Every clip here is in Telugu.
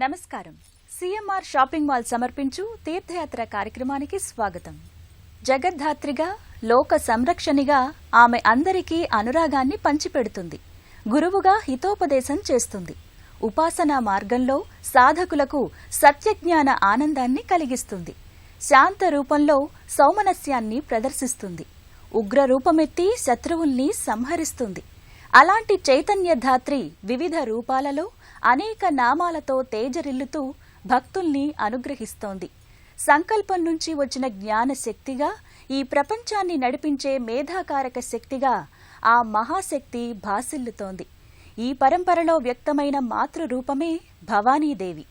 నమస్కారం. సిఎంఆర్ షాపింగ్ మాల్ సమర్పించు తీర్థయాత్ర కార్యక్రమానికి స్వాగతం. జగద్ధాత్రిగా, లోక సంరక్షణిగా ఆమె అందరికీ అనురాగాన్ని పంచిపెడుతుంది. గురువుగా హితోపదేశం చేస్తుంది. ఉపాసనా మార్గంలో సాధకులకు సత్యజ్ఞాన ఆనందాన్ని కలిగిస్తుంది. శాంత రూపంలో సౌమనస్యాన్ని ప్రదర్శిస్తుంది. ఉగ్ర రూపమెత్తి శత్రువుల్ని సంహరిస్తుంది. అలాంటి చైతన్యధాత్రి వివిధ రూపాలలో అనేక నామాలతో తేజరిల్లుతూ భక్తుల్ని అనుగ్రహిస్తోంది. సంకల్పం నుంచి వచ్చిన జ్ఞాన శక్తిగా, ఈ ప్రపంచాన్ని నడిపించే మేధాకారక శక్తిగా ఆ మహాశక్తి భాసిల్లుతోంది. ఈ పరంపరలో వ్యక్తమైన మాతృరూపమే భవానీదేవి.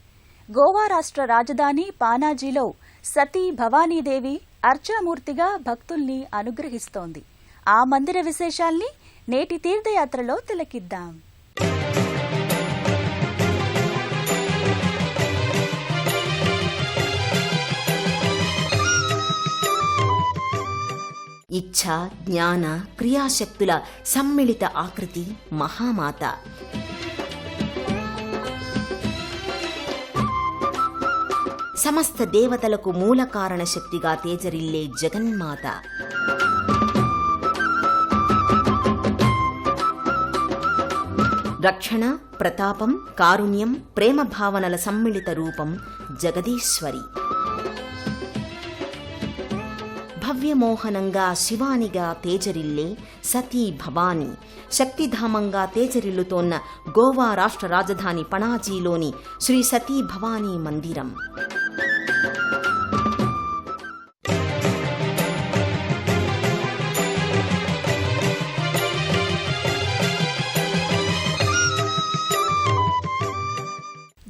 గోవా రాష్ట్ర రాజధాని పానాజీలో సతీ భవానీదేవి అర్చామూర్తిగా భక్తుల్ని అనుగ్రహిస్తోంది. ఆ మందిర విశేషాల్ని నేటి తీర్థయాత్రలో తిలకిద్దాం. ఇచ్ఛ, జ్ఞాన, క్రియాశక్తుల సమ్మిళిత ఆకృతి మహామాత. సమస్త దేవతలకు మూల కారణ శక్తిగా తేజరిల్లే జగన్మాత. రక్షణ, ప్రతాపం, కారుణ్యం, ప్రేమ భావనల సమ్మిళిత రూపం జగదీశ్వరి. భవ్యమోహనంగా శివానిగా తేజరిల్లే సతీ భవాని. శక్తిధామంగా తేజరిల్లుతోన్న గోవా రాష్ట్ర రాజధాని పనాజీలోని శ్రీ సతీ భవానీ మందిరం.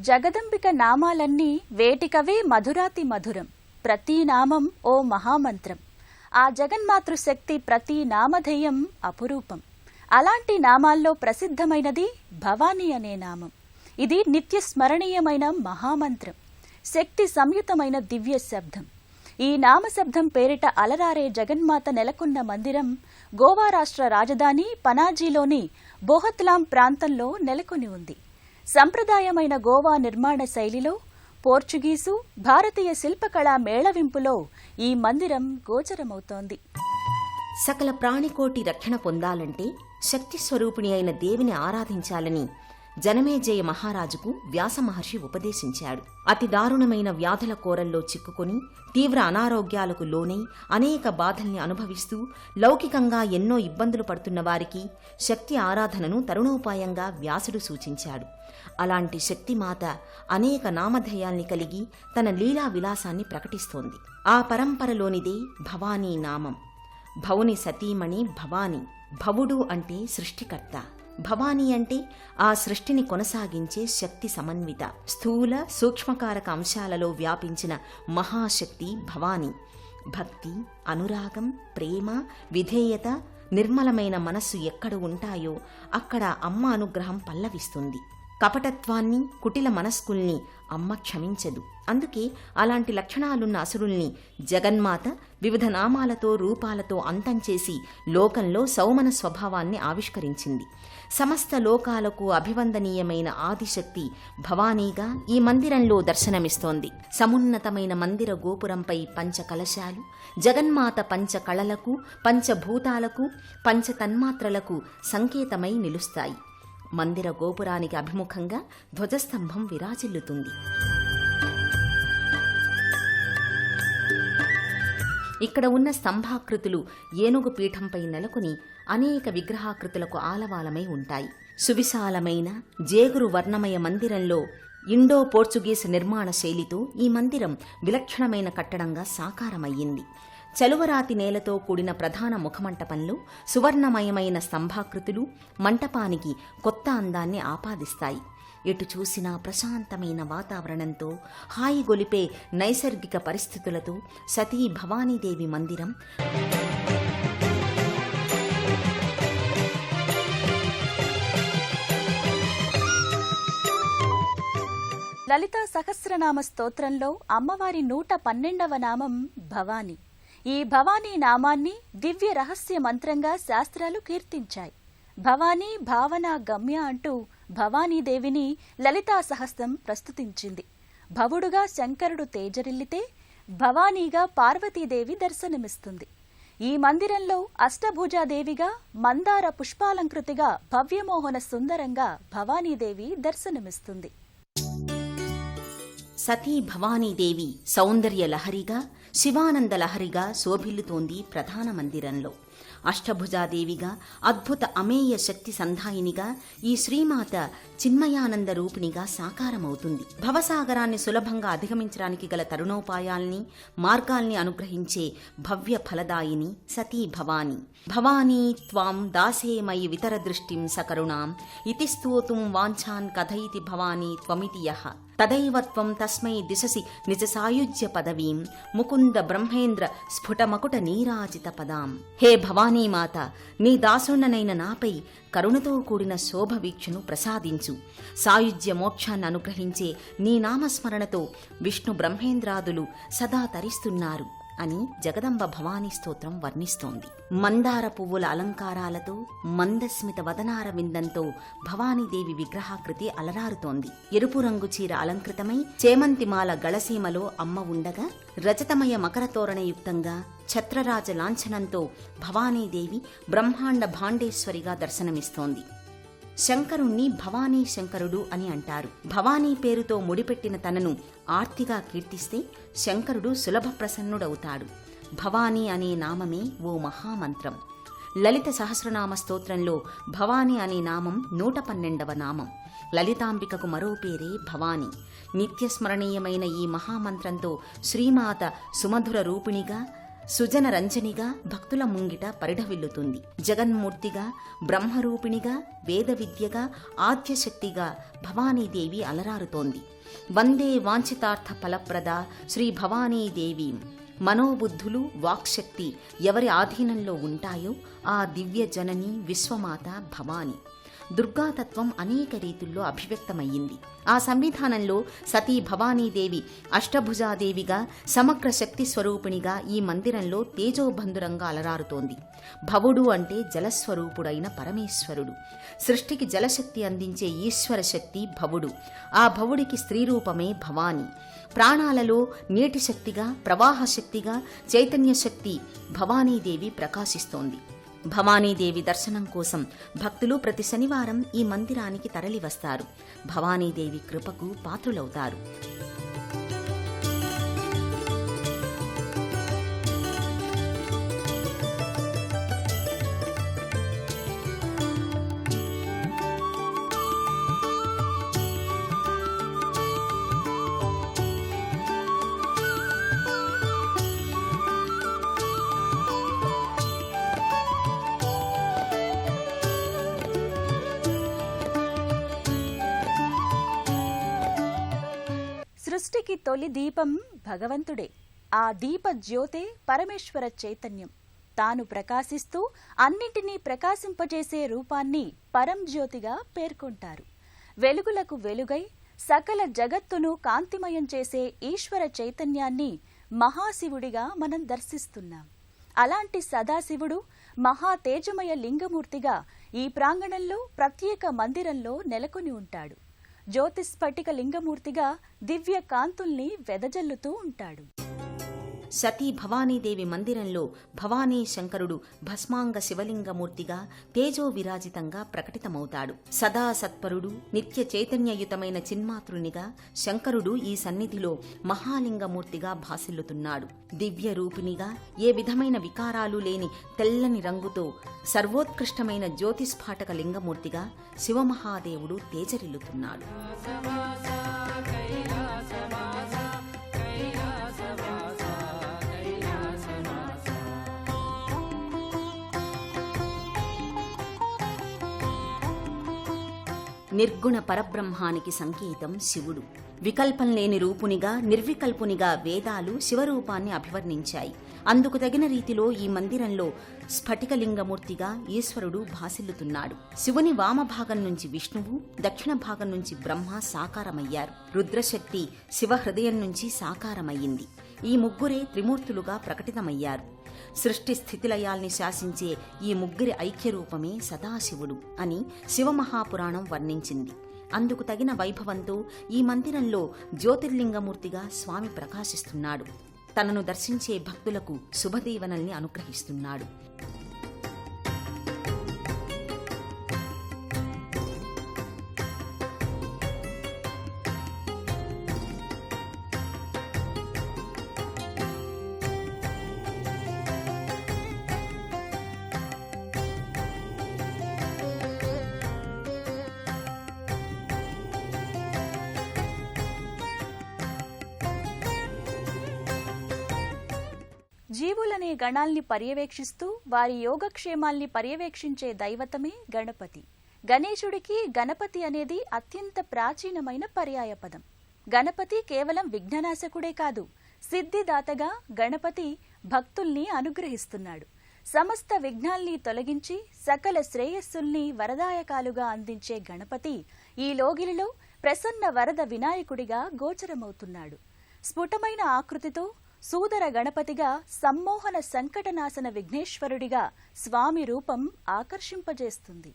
జగదంబిక నామాలన్నీ వేటికవే మధురాతి మధురం. ప్రతి నామం ఓ మహామంత్రం. ఆ జగన్మాతృశక్తి ప్రతి నామధేయం అపురూపం. అలాంటి నామాల్లో ప్రసిద్ధమైనది భవానీ అనే నామం. ఇది నిత్య స్మరణీయమైన మహామంత్రం, శక్తి సంయుతమైన దివ్య శబ్దం. ఈ నామశబ్దం పేరిట అలరారే జగన్మాత నెలకొన్న మందిరం గోవా రాష్ట్ర రాజధాని పనాజీలోని బోహత్లాం ప్రాంతంలో నెలకొని ఉంది. సంప్రదాయమైన గోవా నిర్మాణ శైలిలో, పోర్చుగీసు, భారతీయ శిల్పకళా మేళవింపులో ఈ మందిరం గోచరమవుతోంది. సకల ప్రాణికోటి రక్షణ పొందాలంటే శక్తి స్వరూపిణి అయిన దేవిని ఆరాధించాలని జనమేజయ మహారాజుకు వ్యాస మహర్షి ఉపదేశించాడు. అతి దారుణమైన వ్యాధుల కోరల్లో చిక్కుకొని తీవ్ర అనారోగ్యాలకు లోనై అనేక బాధల్ని అనుభవిస్తూ లౌకికంగా ఎన్నో ఇబ్బందులు పడుతున్న వారికి శక్తి ఆరాధనను తరుణోపాయంగా వ్యాసుడు సూచించాడు. అలాంటి శక్తిమాత అనేక నామధేయాల్ని కలిగి తన లీలా విలాసాన్ని ప్రకటిస్తోంది. ఆ పరంపరలోనిదే భవానీ నామం. భవుని సతీమణి భవానీ. భవుడు అంటే సృష్టికర్త, భవానీ అంటే ఆ సృష్టిని కొనసాగించే శక్తి సమన్విత, స్థూల సూక్ష్మకారక అంశాలలో వ్యాపించిన మహాశక్తి భవానీ. భక్తి, అనురాగం, ప్రేమ, విధేయత, నిర్మలమైన మనస్సు ఎక్కడ ఉంటాయో అక్కడ అమ్మ అనుగ్రహం పల్లవిస్తుంది. కపటత్వాన్ని, కుటిల మనస్కుల్ని అమ్మ క్షమించదు. అందుకే అలాంటి లక్షణాలున్న అసురుల్ని జగన్మాత వివిధ నామాలతో, రూపాలతో అంతం చేసి లోకంలో సౌమన స్వభావాన్ని ఆవిష్కరించింది. సమస్త లోకాలకు అభివందనీయమైన ఆదిశక్తి భవానీగా ఈ మందిరంలో దర్శనమిస్తోంది. సమున్నతమైన మందిర గోపురంపై పంచకలశాలు జగన్మాత పంచకళలకు, పంచభూతాలకు, పంచతన్మాత్రలకు సంకేతమై నిలుస్తాయి. మందిర గోపురానికి అభిముఖంగా ధ్వజస్తంభం విరాజిల్లుతుంది. ఇక్కడ ఉన్న స్తంభాకృతులు ఏనుగు పీఠంపై నెలకొని అనేక విగ్రహాకృతులకు ఆలవాలమై ఉంటాయి. సువిశాలమైన జేగురు వర్ణమయ మందిరంలో ఇండో పోర్చుగీస్ నిర్మాణ శైలితో ఈ మందిరం విలక్షణమైన కట్టడంగా సాకారమయ్యింది. చలువరాతి నేలతో కూడిన ప్రధాన ముఖమంటపంలో సువర్ణమయమైన స్తంభాకృతులు మంటపానికి కొత్త అందాన్ని ఆపాదిస్తాయి. ఎటు చూసినా ప్రశాంతమైన వాతావరణంతో, హాయి గొలిపే నైసర్గిక పరిస్థితులతో సతీ భవానీదేవి మందిరం లలితా సహస్రనామ స్తోత్రంలో అమ్మవారి 112వ నామం భవానీ. ఈ భవానీ నామాన్ని దివ్య రహస్య మంత్రంగా శాస్త్రాలు కీర్తించాయి. భవానీ భావన గమ్య అంటూ భవానీదేవిని లలితా సహస్రం ప్రస్తుతించింది. భవుడుగా శంకరుడు తేజరిల్లితే భవానీగా పార్వతీదేవి దర్శనమిస్తుంది. ఈ మందిరంలో అష్టభుజాదేవిగా మందార పుష్పాలంకృతిగా భవ్యమోహన సుందరంగా భవానీదేవి దర్శనమిస్తుంది. సతీ భవానీదేవి సౌందర్య లహరిగా, శివానంద లహరిగా శోభిల్లుతోంది ప్రధాన మందిరంలో. అష్టభుజాదేవిగా, అద్భుత అమేయ శక్తి సంధాయినిగా ఈ శ్రీమాత చిన్మయానంద రూపిణిగా సాకారమవుతుంది. భవసాగరాన్ని సులభంగా అధిగమించడానికి గల తరుణోపాయాల్ని, మార్గాల్ని అనుగ్రహించే భవ్య ఫలదాయిని సతీ భవాని. భవానీ త్వాం దాసేమయి వితర దృష్టిం సకరుణాం ఇతి స్తోతుం వాంఛాన్ కథయితి భవానీ త్వమితి యః తదైవ త్వం తస్మై దిశసి నిజ సాయుజ్య పదవీం ముకుంద బ్రహ్మేంద్ర స్ఫుటమకుట నీరాజిత పదాం. హే భవానీమాత, నీ దాసుణ్ణనైన నాపై కరుణతో కూడిన శోభ వీక్షను ప్రసాదించు. సాయుజ్య మోక్షాన్ని అనుగ్రహించే నీ నామస్మరణతో విష్ణు బ్రహ్మేంద్రాదులు సదా తరిస్తున్నారు అని జగదంబ భవానీ స్తోత్రం వర్ణిస్తోంది. మందార పువ్వుల అలంకారాలతో, మందస్మిత వదనార విందంతో భవానీదేవి విగ్రహాకృతి అలరారుతోంది. ఎరుపు రంగు చీర అలంకృతమై చేమంతిమాల గళసీమలో అమ్మ ఉండగా, రజతమయ మకర తోరణయుక్తంగా ఛత్రరాజ లాంఛనంతో భవానీదేవి బ్రహ్మాండ భాండేశ్వరిగా దర్శనమిస్తోంది. శంకరుణ్ణి భవానీ శంకరుడు అని అంటారు. భవానీ పేరుతో ముడిపెట్టిన తనను ఆర్తిగా కీర్తిస్తే శంకరుడు సులభ ప్రసన్నుడవుతాడు. భవానీ అనే నామమే ఓ మహామంత్రం. లలిత సహస్రనామ స్తోత్రంలో భవానీ అనే నామం 112వ నామం. లలితాంబికకు మరో పేరే భవానీ. నిత్యస్మరణీయమైన ఈ మహామంత్రంతో శ్రీమాత సుమధుర రూపిణిగా, సుజన రంజనిగా భక్తుల ముంగిట పరిఢవిల్లుతుంది. జగన్మూర్తిగా, బ్రహ్మరూపిణిగా, వేద విద్యగా, ఆద్యశక్తిగా భవానీదేవి అలరారుతోంది. వందే వాంఛితార్థ ఫలప్రద శ్రీ భవానీదేవి. మనోబుద్ధులు, వాక్శక్తి ఎవరి ఆధీనంలో ఉంటాయో ఆ దివ్య జనని విశ్వమాత భవాని. దుర్గాతత్వం అనేక రీతుల్లో అభివ్యక్తమయ్యింది. ఆ సంవిధానంలో సతీ భవానీదేవి అష్టభుజాదేవిగా, సమగ్ర శక్తి స్వరూపిణిగా ఈ మందిరంలో తేజోబంధురంగా అలరారుతోంది. భవుడు అంటే జలస్వరూపుడైన పరమేశ్వరుడు. సృష్టికి జలశక్తి అందించే ఈశ్వర శక్తి భవుడు. ఆ భవుడికి స్త్రీరూపమే భవాని. ప్రాణాలలో నీటి శక్తిగా, ప్రవాహ శక్తిగా, చైతన్య శక్తి భవానీదేవి ప్రకాశిస్తోంది. భవానీదేవి దర్శనం కోసం భక్తులు ప్రతి శనివారం ఈ మందిరానికి తరలివస్తారు. భవానీదేవి కృపకు పాత్రులవుతారు. సృష్టికి తొలి దీపం భగవంతుడే. ఆ దీప జ్యోతే పరమేశ్వర చైతన్యం. తాను ప్రకాశిస్తూ అన్నింటినీ ప్రకాశింపజేసే రూపాన్ని పరంజ్యోతిగా పేర్కొంటారు. వెలుగులకు వెలుగై సకల జగత్తును కాంతిమయం చేసే ఈశ్వర చైతన్యాన్ని మహాశివుడిగా మనం దర్శిస్తున్నాం. అలాంటి సదాశివుడు మహా తేజమయ లింగమూర్తిగా ఈ ప్రాంగణంలో ప్రత్యేక మందిరంలో నెలకొని ఉంటాడు. జ్యోతిస్ఫటిక లింగమూర్తిగా దివ్య కాంతుల్ని వెదజల్లుతూ ఉంటాడు. సతీ భవానీదేవి మందిరంలో భవానీ శంకరుడు భస్మాంగ శివలింగమూర్తిగా తేజో విరాజితంగా ప్రకటితమవుతాడు. సదా సత్పరుడు, నిత్య చైతన్యయుతమైన చిన్మాతృనిగా శంకరుడు ఈ సన్నిధిలో మహాలింగమూర్తిగా భాసిల్లుతున్నాడు. దివ్య రూపిణిగా, ఏ విధమైన వికారాలు లేని తెల్లని రంగుతో సర్వోత్కృష్టమైన జ్యోతిస్ఫాటక లింగమూర్తిగా శివమహాదేవుడు తేజరిల్లుతున్నాడు. నిర్గుణ పరబ్రహ్మానికి సంకేతం శివుడు. వికల్పం లేని రూపునిగా, నిర్వికల్పునిగా వేదాలు శివరూపాన్ని అభివర్ణించాయి. అందుకు తగిన రీతిలో ఈ మందిరంలో స్ఫటికలింగమూర్తిగా ఈశ్వరుడు భాసిల్లుతున్నాడు. శివుని వామభాగం నుంచి విష్ణువు, దక్షిణ భాగం నుంచి బ్రహ్మ సాకారమయ్యారు. రుద్రశక్తి శివ హృదయం నుంచి సాకారమయ్యింది. ఈ ముగ్గురే త్రిమూర్తులుగా ప్రకటితమయ్యారు. సృష్టి స్థితిలయాల్ని శాసించే ఈ ముగ్గురి ఐక్యరూపమే సదాశివుడు అని శివమహాపురాణం వర్ణించింది. అందుకు తగిన వైభవంతో ఈ మందిరంలో జ్యోతిర్లింగమూర్తిగా స్వామి ప్రకాశిస్తున్నాడు. తనను దర్శించే భక్తులకు శుభదీవెనల్ని అనుగ్రహిస్తున్నాడు. జీవులనే గణాల్ని పర్యవేక్షిస్తూ వారి యోగక్షేమాల్ని పర్యవేక్షించే దైవతమే గణపతి. గణేశుడికి గణపతి అనేది అత్యంత ప్రాచీనమైన పర్యాయపదం. గణపతి కేవలం విఘ్ననాశకుడే కాదు, సిద్ధిదాతగా గణపతి భక్తుల్ని అనుగ్రహిస్తున్నాడు. సమస్త విఘ్నాల్ని తొలగించి సకల శ్రేయస్సుల్ని వరదాయకాలుగా అందించే గణపతి ఈ లోగిలిలో ప్రసన్న వరద వినాయకుడిగా గోచరమవుతున్నాడు. స్ఫుటమైన ఆకృతితో సూదర గణపతిగా, సమ్మోహన సంకటనాశన విఘ్నేశ్వరుడిగా స్వామి రూపం ఆకర్షింపజేస్తుంది.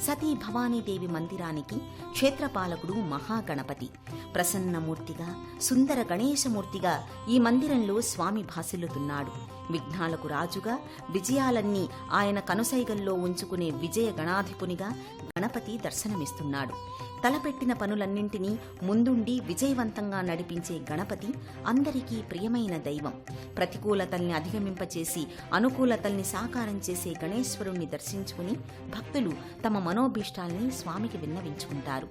సతీ భవానీదేవి మందిరానికి క్షేత్రపాలకుడు మహాగణపతి. ప్రసన్నమూర్తిగా, సుందర గణేశమూర్తిగా ఈ మందిరంలో స్వామి భాసిల్లుతున్నాడు. విఘ్నాలకు రాజుగా, విజయాలన్నీ ఆయన కనుసైగల్లో ఉంచుకునే విజయ గణాధిపునిగా గణపతి దర్శనమిస్తున్నాడు. తలపెట్టిన పనులన్నింటినీ ముందుండి విజయవంతంగా నడిపించే గణపతి అందరికీ ప్రియమైన దైవం. ప్రతికూలతల్ని అధిగమింపచేసి అనుకూలతల్ని సాకారం చేసే గణేశ్వరుణ్ణి దర్శించుకుని భక్తులు తమ మనోభీష్టాల్ని స్వామికి విన్నవించుకుంటారు.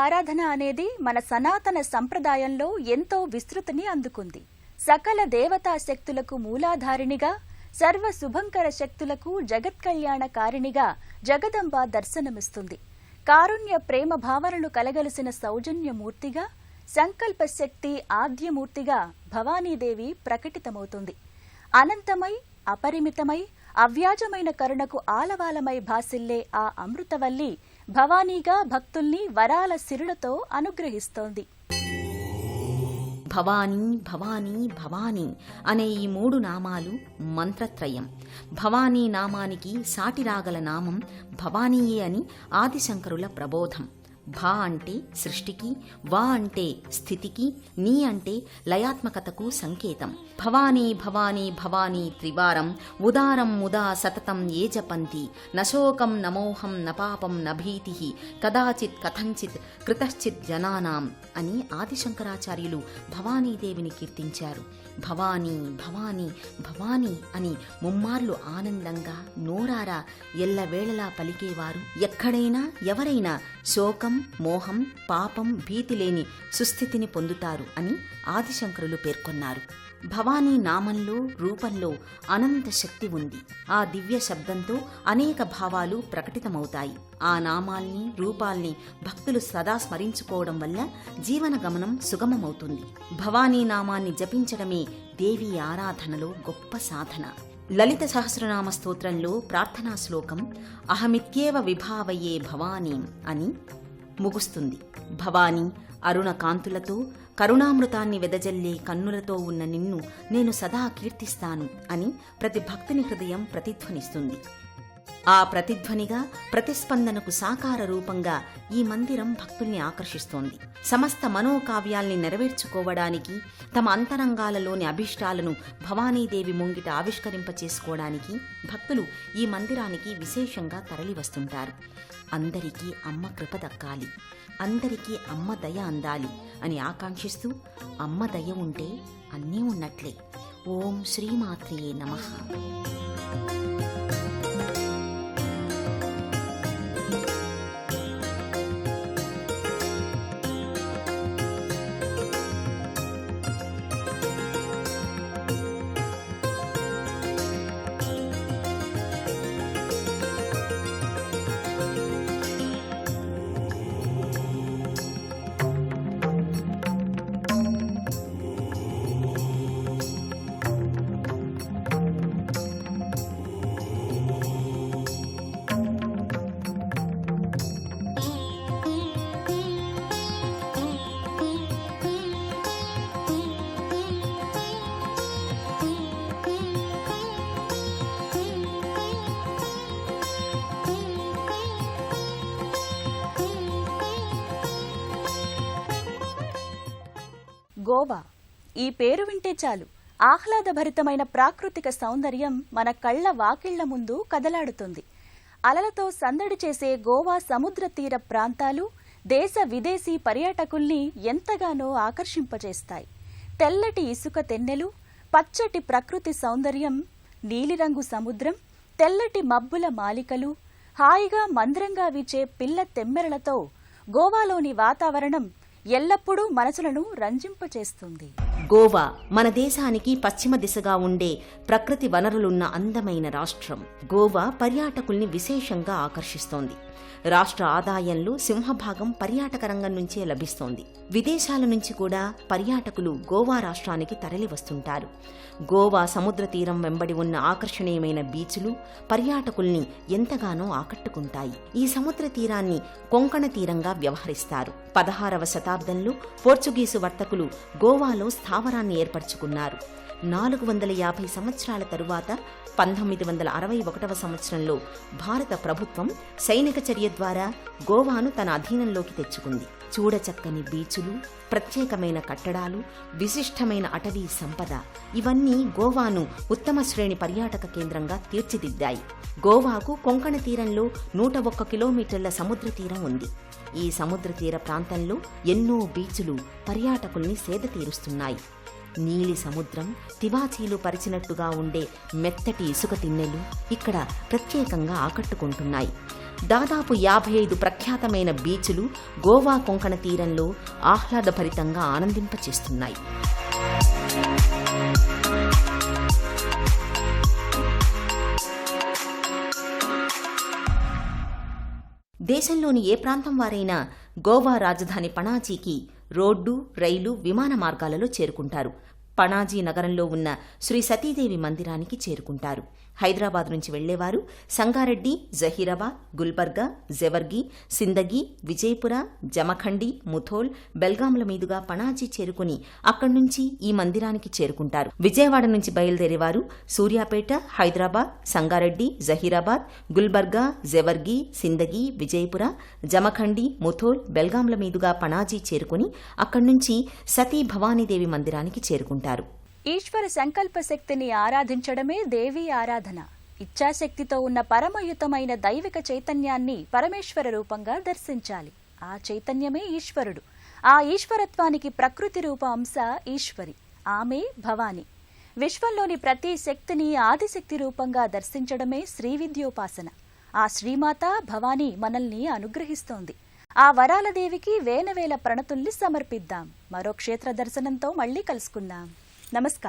ఆరాధన అనేది మన సనాతన సంప్రదాయంలో ఎంతో విస్తృతిని అందుకుంది. సకల దేవతా శక్తులకు మూలాధారిణిగా, సర్వ శుభంకర శక్తులకు జగత్కళ్యాణకారిణిగా జగదంబ దర్శనమిస్తుంది. కారుణ్య ప్రేమ భావనలు కలగలిసిన సౌజన్యమూర్తిగా, సంకల్ప శక్తి ఆద్యమూర్తిగా భవానీదేవి ప్రకటితమవుతుంది. అనంతమై, అపరిమితమై, అవ్యాజమైన కరుణకు ఆలవాలమై భాసిల్లే ఆ అమృతవల్లి భవానీగా భక్తుల్ని వరాల సిరులతో అనుగ్రహిస్తోంది. భవానీ భవానీ భవానీ అనే ఈ 3 నామాలు మంత్రత్రయం. భవానీ నామానికి సాటిరాగల నామం భవానీయే అని ఆదిశంకరుల ప్రబోధం. భా అంటే సృష్టికి, వా అంటే స్థితికి, నీ అంటే లయాత్మకతకు సంకేతం. భవానీ భవానీ భవానీ త్రివారం ఉదారం ముదా సతతం ఏ జపంతి నశోకం నమోహం నపాపం నభీతి కదాచిత్ కథంచిత్ కృతశ్చిత్ జనానాం అని ఆదిశంకరాచార్యులు భవానీదేవిని కీర్తించారు. భవానీ భవానీ భవానీ అని ముమ్మార్లు ఆనందంగా నోరారా ఎల్లవేళలా పలికేవారు ఎక్కడైనా ఎవరైనా శోకం, మోహం, పాపం, భీతి లేని సుస్థితిని పొందుతారు అని ఆదిశంకరులు పేర్కొన్నారు. భవానీ నామంలో, రూపంలో అనంత శక్తి ఉంది. ఆ దివ్య శబ్దంతో అనేక భావాలు ప్రకటితమవుతాయి. ఆ నామాల్ని, రూపాల్ని భక్తులు సదా స్మరించుకోవడం వల్ల జీవన గమనం సుగమమవుతుంది. భవానీ నామాన్ని జపించడమే దేవీ ఆరాధనలో గొప్ప సాధన. లలిత సహస్రనామ స్తోత్రంలో ప్రార్థనా శ్లోకం అహమిత్యేవ విభావయే భవానీం అని ముగుస్తుంది. భవానీ అరుణ కాంతులతో కరుణామృతాన్ని వెదజల్లే కన్నులతో ఉన్న నిన్ను నేను సదా కీర్తిస్తాను అని ప్రతి భక్తుని హృదయం ప్రతిధ్వనిస్తుంది. ఆ ప్రతిధ్వనిగా, ప్రతిస్పందనకు సాకార రూపంగా ఈ మందిరం భక్తుల్ని ఆకర్షిస్తోంది. సమస్త మనోకావ్యాల్ని నెరవేర్చుకోవడానికి, తమ అంతరంగాలలోని అభిష్టాలను భవానీదేవి ముంగిట ఆవిష్కరింపచేసుకోవడానికి భక్తులు ఈ మందిరానికి విశేషంగా తరలివస్తుంటారు. అందరికీ అమ్మ కృప దక్కాలి, అందరికీ అమ్మ దయ అందాలి అని ఆకాంక్షిస్తూ, అమ్మ దయ ఉంటే అన్నీ ఉన్నట్లే. ఓం శ్రీమాత్రియే నమః. గోవా. ఈ పేరు వింటే చాలు ఆహ్లాదభరితమైన ప్రాకృతిక సౌందర్యం మన కళ్ల వాకిళ్ల ముందు కదలాడుతుంది. అలలతో సందడి చేసే గోవా సముద్ర తీర ప్రాంతాలు దేశ విదేశీ పర్యాటకుల్ని ఎంతగానో ఆకర్షింపజేస్తాయి. తెల్లటి ఇసుక తెన్నెలు, పచ్చటి ప్రకృతి సౌందర్యం, నీలిరంగు సముద్రం, తెల్లటి మబ్బుల మాలికలు, హాయిగా మంద్రంగా వీచే పిల్ల తెమ్మెరలతో గోవాలోని వాతావరణం ఎల్లప్పుడూ మనసులను రంజింపచేస్తుంది. గోవా మన దేశానికి పశ్చిమ దిశగా ఉండే ప్రకృతి వనరులున్న అందమైన రాష్ట్రం. గోవా పర్యాటకుల్ని విశేషంగా ఆకర్షిస్తోంది. రాష్ట్ర ఆదాయంలో సింహభాగం పర్యాటక రంగం నుంచే లభిస్తోంది. విదేశాల నుంచి కూడా పర్యాటకులు గోవా రాష్ట్రానికి తరలి వస్తుంటారు. గోవా సముద్ర తీరం వెంబడి ఉన్న ఆకర్షణీయమైన బీచ్లు పర్యాటకుల్ని ఎంతగానో ఆకట్టుకుంటాయి. ఈ సముద్ర తీరాన్ని కొంకణ తీరంగా వ్యవహరిస్తారు. 16వ శతాబ్దంలో పోర్చుగీసు వర్తకులు గోవాలో స్థావరాన్ని ఏర్పరచుకున్నారు. 450 సంవత్సరాల తరువాత 1961వ సంవత్సరంలో భారత ప్రభుత్వం సైనిక చర్య ద్వారా గోవాను తన అధీనంలోకి తెచ్చుకుంది. చూడచక్కని బీచులు, ప్రత్యేకమైన కట్టడాలు, విశిష్టమైన అటవీ సంపద ఇవన్నీ గోవాను ఉత్తమ శ్రేణి పర్యాటక కేంద్రంగా తీర్చిదిద్దాయి. గోవాకు కొంకణ తీరంలో 101 కిలోమీటర్ల సముద్ర తీరం ఉంది. ఈ సముద్ర తీర ప్రాంతంలో ఎన్నో బీచులు పర్యాటకుల్ని సేద తీరుస్తున్నాయి. నీలి సముద్రం, తివాచీలు పరిచినట్టుగా ఉండే మెత్తటి ఇసుక తిన్నెలు ఇక్కడ ప్రత్యేకంగా ఆకట్టుకుంటున్నాయి. దాదాపు 55 ప్రఖ్యాతమైన బీచ్లు గోవా కొంకణ తీరంలో ఆహ్లాదభరితంగా ఆనందింపచేస్తున్నాయి. దేశంలోని ఏ ప్రాంతం వారైనా గోవా రాజధాని పణాజీకి రోడ్డు, రైలు, విమాన మార్గాలలో చేరుకుంటారు. పణాజీ నగరంలో ఉన్న శ్రీ సతీదేవి మందిరానికి చేరుకుంటారు. హైదరాబాద్ నుంచి వెళ్లేవారు సంగారెడ్డి, జహీరాబాద్, గుల్బర్గా, జెవర్గి, సిందగి, విజయపుర, జమఖండి, ముథోల్, బెల్గాంల మీదుగా పణాజీ చేరుకుని అక్కడి నుంచి ఈ మందిరానికి చేరుకుంటారు. విజయవాడ నుంచి బయలుదేరేవారు సూర్యాపేట, హైదరాబాద్, సంగారెడ్డి, జహీరాబాద్, గుల్బర్గా, జెవర్గి, సిందగి, విజయపుర, జమఖండి, ముథోల్, బెల్గాంల మీదుగా పణాజీ చేరుకుని అక్కడి నుంచి సతీ భవానీదేవి మందిరానికి చేరుకుంటారు. ఈశ్వర సంకల్ప శక్తిని ఆరాధించడమే దేవీ ఆరాధన. ఇచ్ఛాశక్తితో ఉన్న పరమయుతమైన దైవిక చైతన్యాన్ని పరమేశ్వర రూపంగా దర్శించాలి. ఆ చైతన్యమే ఈశ్వరుడు. ఆ ఈశ్వరత్వానికి ప్రకృతి రూప అంశ ఈశ్వరి, ఆమె భవాని. విశ్వంలోని ప్రతి శక్తిని ఆదిశక్తి రూపంగా దర్శించడమే శ్రీ విద్యోపాసన. ఆ శ్రీమాత భవాని మనల్ని అనుగ్రహిస్తోంది. ఆ వరాల దేవికి వేనవేల ప్రణతుల్ని సమర్పిద్దాం. మరో క్షేత్ర దర్శనంతో మళ్లీ కలుసుకుందాం. నమస్కారం.